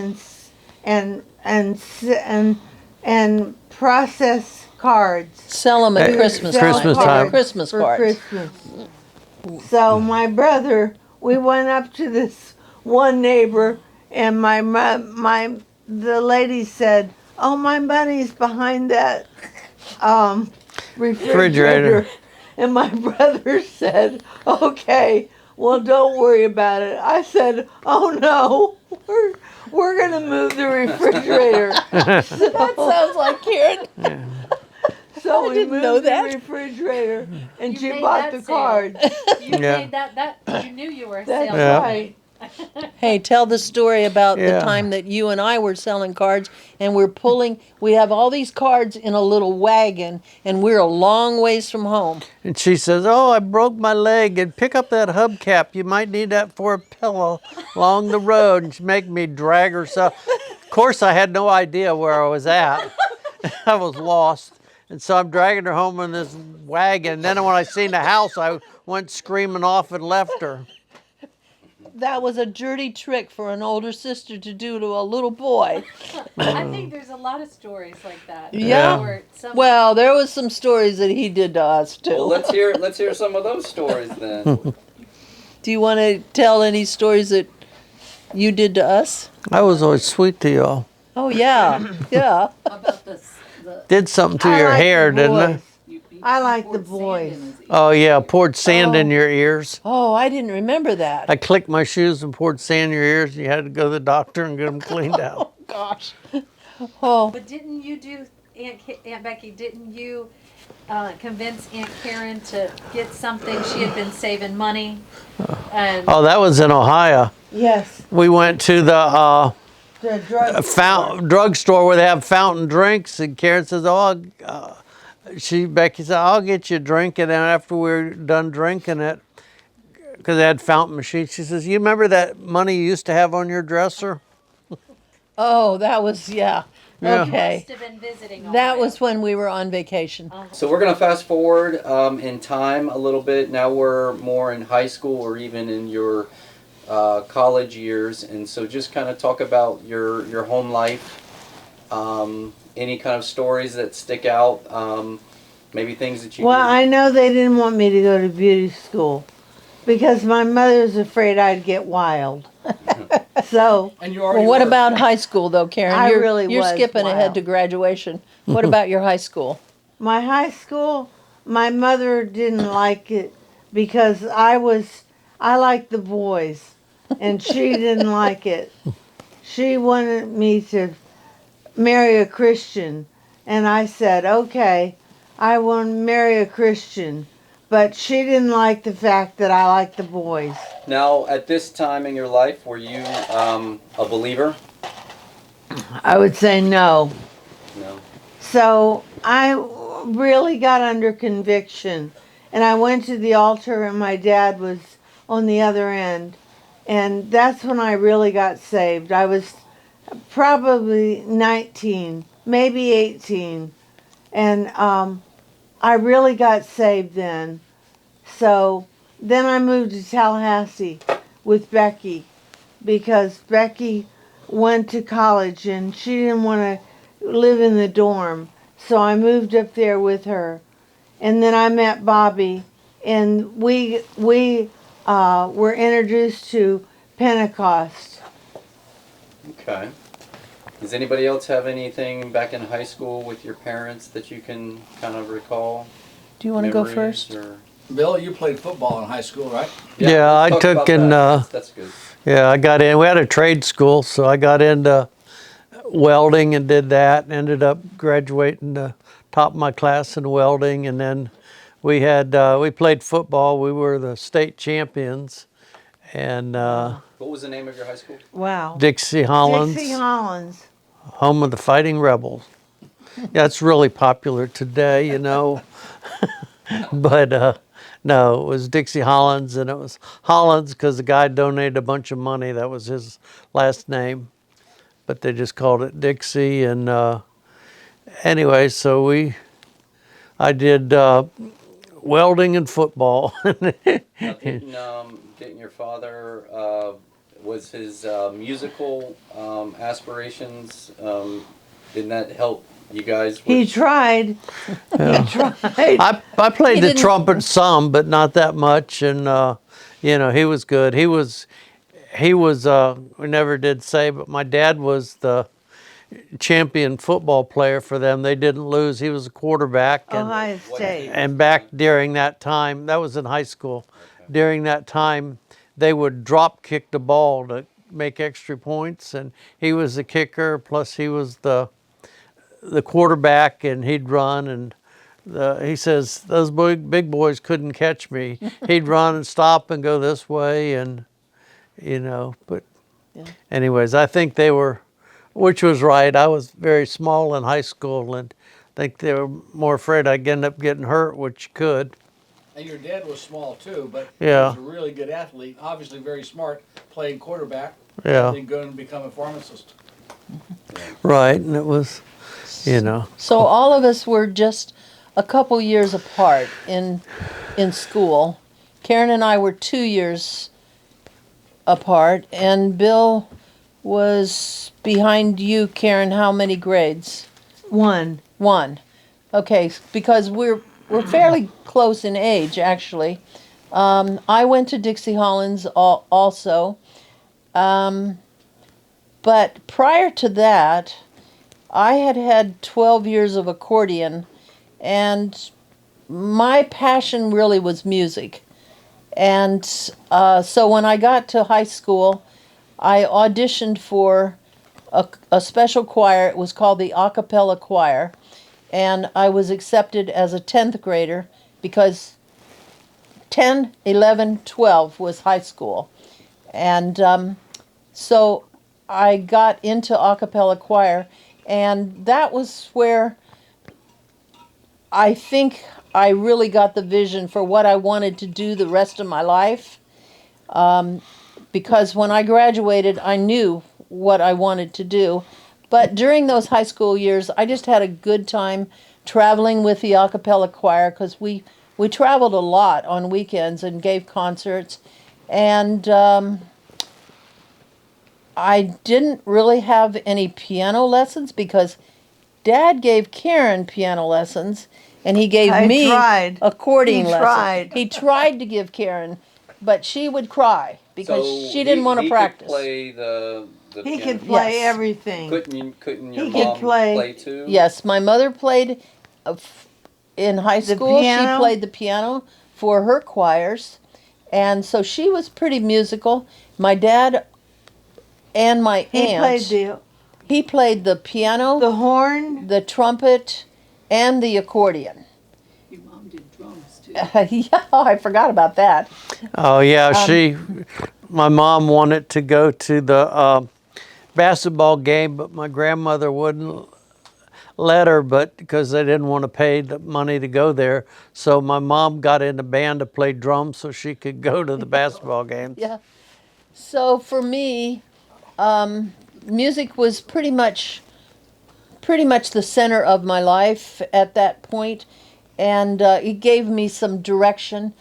and process cards. Sell them at Hey, Christmas sell Christmas time. time. Christmas for cards. Christmas. So my brother, we went up to this one neighbor, and the lady said, "Oh, my money's behind that refrigerator." And my brother said, "Okay, well, don't worry about it." I said, "Oh no, we're gonna move the refrigerator." That sounds like Karen. So I we didn't moved know the that. refrigerator, and You she made bought that the sale. cards. You Yeah. made that you knew you were a That's salesman. Yeah. right. Hey, tell the story about the Yeah. time that you and I were selling cards, and we have all these cards in a little wagon, and we're a long ways from home. And she says, oh, I broke my leg, and pick up that hubcap. You might need that for a pillow along the road. And she make me drag herself. Of course, I had no idea where I was at. I was lost. And so I'm dragging her home in this wagon. And then when I seen the house, I went screaming off and left her. That was a dirty trick for an older sister to do to a little boy. I think there's a lot of stories like that. Yeah. Or some, Well, there was some stories that he did to us too. Well, let's hear some of those stories then. Do you want to tell any stories that you did to us? I was always sweet to y'all. Oh yeah, yeah. How about the Did something to I your like hair, the didn't I? boys. I like the boys. Oh yeah, poured sand in Oh. your ears. Oh, I didn't remember that. I clicked my shoes and poured sand in your ears. You had to go to the doctor and get them cleaned out. Gosh. Oh, But didn't you do, Aunt Becky, didn't you convince Aunt Karen to get something? She had been saving money. And Oh, that was in Ohio. Yes, We went to the the drug drugstore where they have fountain drinks, and Karen says, "Oh, Becky said, I'll get you a drink." And then after we were done drinking it, because they had fountain machines, she says, "You remember that money you used to have on your dresser?" oh, that was yeah. Yeah. Okay. must have been visiting That Ohio. was when we were on vacation. So we're gonna fast forward in time a little bit. Now we're more in high school or even in your college years, and so just kind of talk about your home life. Any kind of stories that stick out. Maybe things that you. Well, did. I know they didn't want me to go to beauty school because my mother was afraid I'd get wild. So And you already Well, what were. about high school though, Karen? I You're, really you're was skipping ahead wild. to graduation. What about your high school? my high school, my mother didn't like it because I liked the boys, and she didn't like it. She wanted me to marry a Christian, and I said, okay, I want to marry a Christian. But she didn't like the fact that I liked the boys. Now, at this time in your life, were you a believer? I would say no. No. So I really got under conviction, and I went to the altar, and my dad was on the other end, and that's when I really got saved. I was probably 19, maybe 18, and I really got saved then. So then I moved to Tallahassee with Becky because Becky went to college and she didn't want to live in the dorm. So I moved up there with her. And then I met Bobby, and we were introduced to Pentecost. Okay. Does anybody else have anything back in high school with your parents that you can kind of recall? Do you want to go Memories first? or- Bill, you played football in high school, right? Yeah, I let's talk took about in, that. That's good. Yeah, I got in. We had a trade school, so I got into welding and did that. Ended up graduating the top of my class in welding, and then we had we played football. We were the state champions, and What was the name of your high school? Wow. Dixie Hollins, Dixie Hollins. home of the Fighting Rebels. That's really popular today, you know. But no, it was Dixie Hollins, and it was Hollins because the guy donated a bunch of money. That was his last name, but they just called it Dixie. And anyway, so I did welding and football. Now, didn't your father, was his musical aspirations, didn't that help you guys? He With, tried. Yeah. He tried. I played He the didn't- trumpet some, but not that much. And you know, he was good. He was. We never did say, but my dad was the champion football player for them. They didn't lose. He was a quarterback. Ohio State. And back during that time, that was in high school. During that time, they would drop kick the ball to make extra points, and he was the kicker. Plus, he was the quarterback, and he'd run. And he says those big boys couldn't catch me. He'd run and stop and go this way, and you know. But anyways, I think they were, which was right. I was very small in high school, and I think they were more afraid I'd end up getting hurt, which could. And your dad was small too, but Yeah. he was a really good athlete, obviously very smart, playing quarterback, Yeah. then going to become a pharmacist. Right, and it was, you know. So all of us were just a couple years apart in school. Karen and I were 2 years apart, and Bill was behind you, Karen. How many grades? One. One. Okay, because we're fairly close in age, actually. I went to Dixie Hollins also. But prior to that, I had 12 years of accordion, and my passion really was music. And so when I got to high school, I auditioned for a special choir. It was called the a cappella choir. And I was accepted as a 10th grader because 10, 11, 12 was high school. And so I got into a cappella choir, and that was where I think I really got the vision for what I wanted to do the rest of my life. Because when I graduated, I knew what I wanted to do. But during those high school years, I just had a good time traveling with the a cappella choir, because we traveled a lot on weekends and gave concerts. And I didn't really have any piano lessons because Dad gave Karen piano lessons, and he gave me accordion lessons. He tried to give Karen, but she would cry because she didn't want to practice. Could play the He piano. could play Yes. everything. Couldn't your He could mom play. play too? Yes, my mother played in high school. She piano? played the piano for her choirs, and so she was pretty musical. My dad and my aunt. He played the piano, the horn, the trumpet, and the accordion. Your mom did drums too. Yeah, I forgot about that. Oh yeah, my mom wanted to go to the basketball game, but my grandmother wouldn't let her, but because they didn't want to pay the money to go there. So my mom got in the band to play drums so she could go to the basketball games. Yeah. So for me, music was pretty much the center of my life at that point, and it gave me some direction.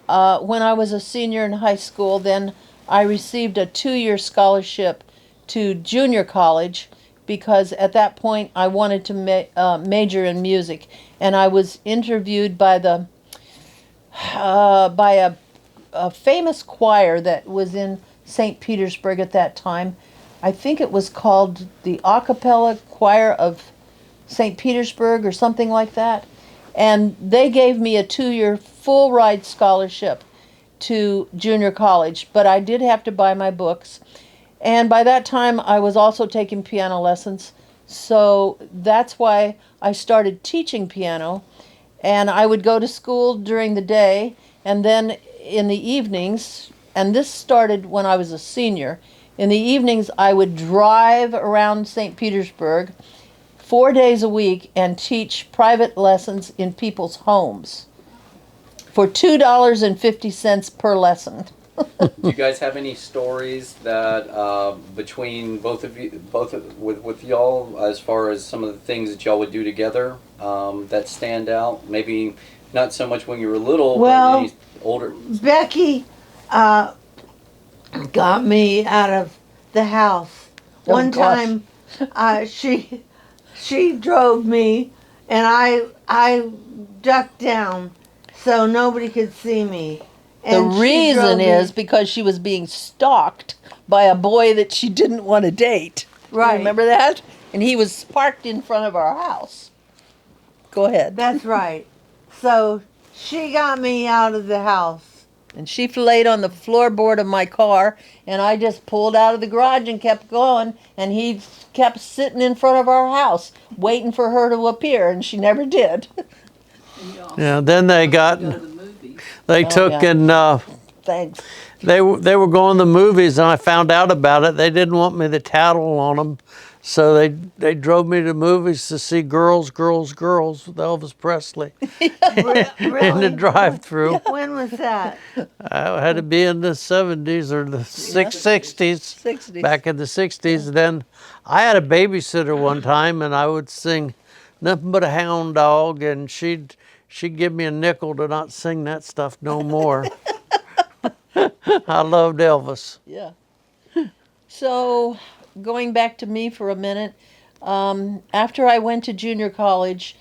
When I was a senior in high school, then I received a 2-year scholarship to junior college, because at that point I wanted to major in music, and I was interviewed by a famous choir that was in St. Petersburg at that time. I think it was called the A Cappella Choir of St. Petersburg or something like that. And they gave me a 2-year full ride scholarship to junior college, but I did have to buy my books. And by that time, I was also taking piano lessons. So that's why I started teaching piano. And I would go to school during the day, and then in the evenings, and this started when I was a senior, in the evenings I would drive around St. Petersburg 4 days a week and teach private lessons in people's homes for $2.50 per lesson. Do you guys have any stories that between with y'all, as far as some of the things that y'all would do together that stand out? Maybe not so much when you were little, Well, but any older. Becky got me out of the house. Oh, One gosh. time, she drove me, and I ducked down so nobody could see me. The And she reason drove me- is because she was being stalked by a boy that she didn't want to date. Right. You remember that? And he was parked in front of our house. Go ahead. That's right. So she got me out of the house. And she laid on the floorboard of my car, and I just pulled out of the garage and kept going, and he kept sitting in front of our house waiting for her to appear, and she never did. And you also Yeah, then they got, go to the movies. they took yeah. and Thanks. they were going to the movies, and I found out about it. They didn't want me to tattle on them, So they drove me to movies to see Girls, Girls, Girls with Elvis Presley in the Really? drive-through. When was that? I had to be in the 70s or the 60s. 60s. Back in the 60s. Then I had a babysitter one time, and I would sing Nothing But a Hound Dog, and she'd give me a nickel to not sing that stuff no more. I loved Elvis. Yeah. So, going back to me for a minute, after I went to junior college,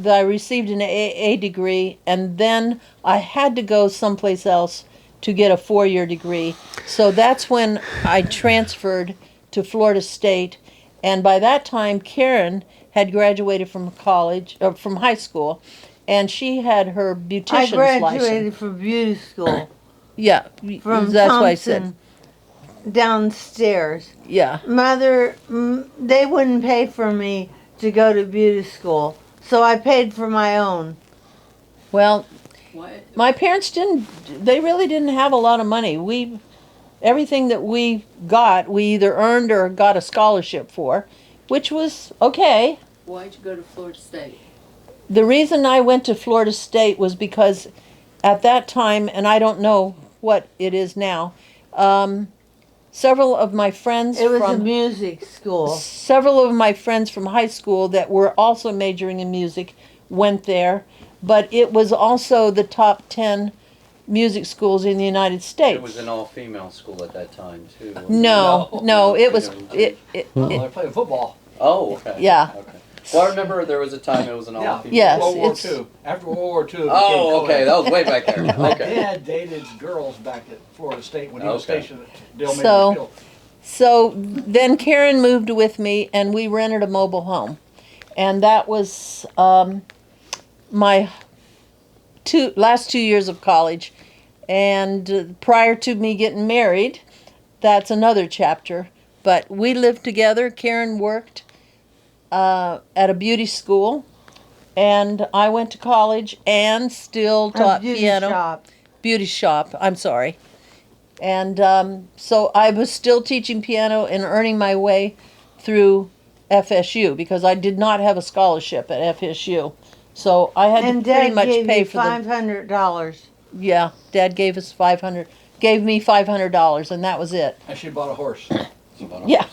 I received an AA degree, and then I had to go someplace else to get a 4-year degree. So that's when I transferred to Florida State, and by that time, Karen had graduated from college, or from high school, and she had her I beautician's graduated license. from beauty school Yeah, from that's what I said. Thompson downstairs. Yeah. Mother, they wouldn't pay for me to go to beauty school, so I paid for my own. Well, What? my parents they really didn't have a lot of money. Everything that we got, we either earned or got a scholarship for, which was okay. Why'd you go to Florida State? The reason I went to Florida State was because at that time, and I don't know what it is now, several of my friends It was a from music school. several of my friends from high school that were also majoring in music went there, but it was also the top 10 music schools in the United States. It was an all-female school at that time too. wasn't it? No, it was It They're playing football. Oh, okay. Yeah. Okay. Well, I remember there was a time it was an Yeah. all-female. Yes, World War it's- II. After World War II. it became Oh, okay. co-ed. That was way back there. My Okay. dad dated girls back at Florida State when he was Okay. stationed at Dale So- Major Field. So then Karen moved with me, and we rented a mobile home, and that was my last 2 years of college. And prior to me getting married, that's another chapter. But we lived together. Karen worked at a beauty school, and I went to college and still A taught beauty piano. shop. Beauty shop. I'm sorry. And so I was still teaching piano and earning my way through FSU because I did not have a scholarship at FSU. So I had And to pretty Dad much gave pay me for the. $500. Yeah, Dad gave us gave me $500, and that was it. And she bought a horse. Yeah.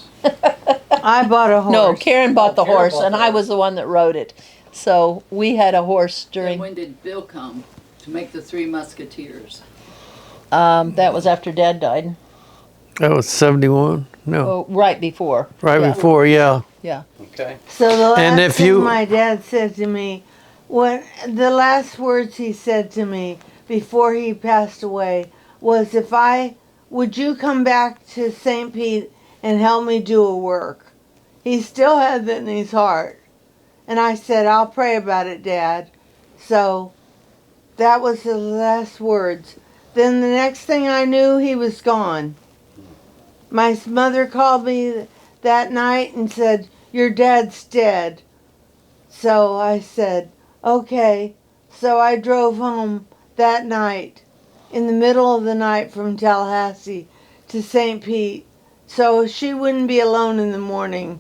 I bought a horse. No, Karen bought the Karen horse, bought and the I horse. was the one that rode it. So we had a horse And during. when did Bill come to make the Three Musketeers? That was after Dad died. That was 71. No, Oh, right before. right Yeah. before, yeah. Yeah. Okay. So the last And if thing you- my dad said to me, when the last words he said to me before he passed away was, would you come back to St. Pete and help me do a work? He still had that in his heart. And I said, I'll pray about it, Dad. So that was the last words. Then the next thing I knew, he was gone. My mother called me that night and said, your dad's dead. So I said, okay. So I drove home that night, in the middle of the night from Tallahassee to St. Pete, so she wouldn't be alone in the morning.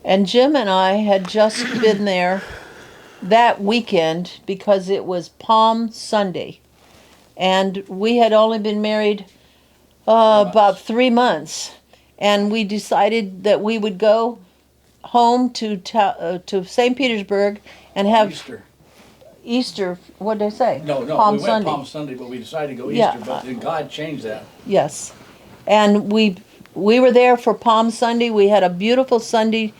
And Jim and I had just been there that weekend because it was Palm Sunday. And we had only been married about 3 months. And we decided that we would go home to St. Petersburg and have Easter. What did I say? No, Palm we went Sunday. Palm Sunday, but we decided to go Yeah. Easter, but then God changed that. Yes. And we were there for Palm Sunday. We had a beautiful Sunday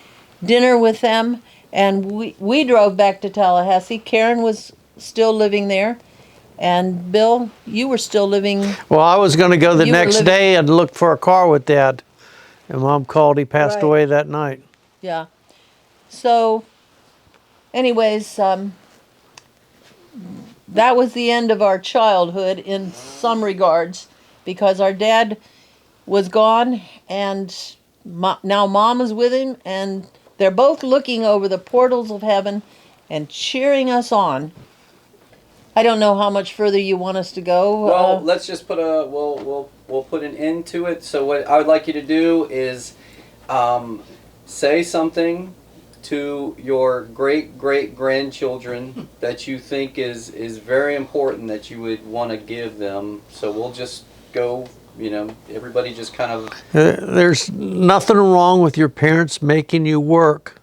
dinner with them, and we drove back to Tallahassee. Karen was still living there, and Bill, you were still living. Well, I was going to go the You were next living- day and look for a car with Dad. And Mom called, he passed Right. away that night. Yeah. So, anyways, that was the end of our childhood in some regards because our dad was gone, and now Mom is with him, and they're both looking over the portals of heaven and cheering us on. I don't know how much further you want us to go. Well, let's just put we'll put an end to it. So what I would like you to do is say something to your great-great-grandchildren that you think is very important that you would want to give them. So we'll just go, everybody just kind of... There's nothing wrong with your parents making you work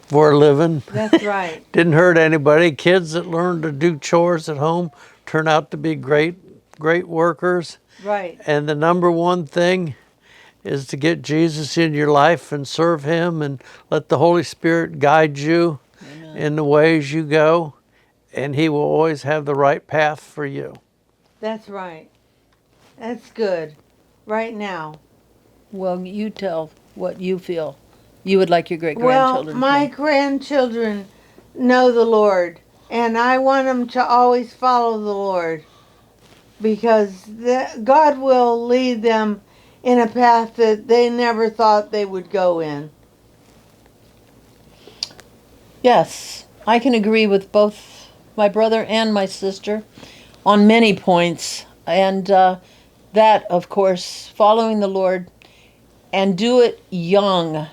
for a living. That's right. Didn't hurt anybody. Kids that learn to do chores at home turn out to be great workers. Right. And the number one thing is to get Jesus in your life and serve him and let the Holy Spirit guide you in the ways you go, and he will always have the right path for you. That's right. That's good. Right now. Well, you tell what you feel you would like your great Well, grandchildren my to know. grandchildren know the Lord, and I want them to always follow the Lord, because God will lead them in a path that they never thought they would go in. Yes, I can agree with both my brother and my sister on many points. And that, of course, following the Lord, and do it young.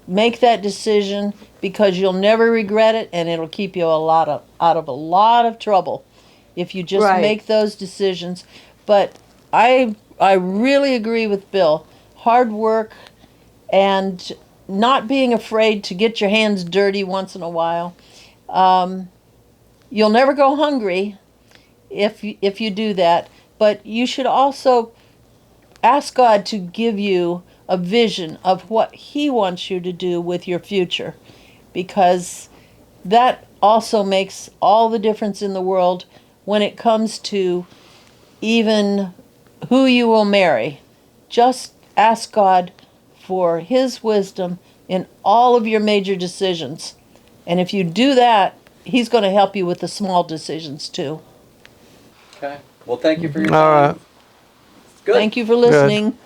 Make that decision, because you'll never regret it, and it'll keep you out of a lot of trouble if you just Right. make those decisions. But I really agree with Bill. Hard work and not being afraid to get your hands dirty once in a while. You'll never go hungry if you do that, but you should also ask God to give you a vision of what he wants you to do with your future, because that also makes all the difference in the world when it comes to even who you will marry. Just ask God for his wisdom in all of your major decisions. And if you do that, he's going to help you with the small decisions too. Okay. Well, thank you for your All time. right. Good. Thank you for listening.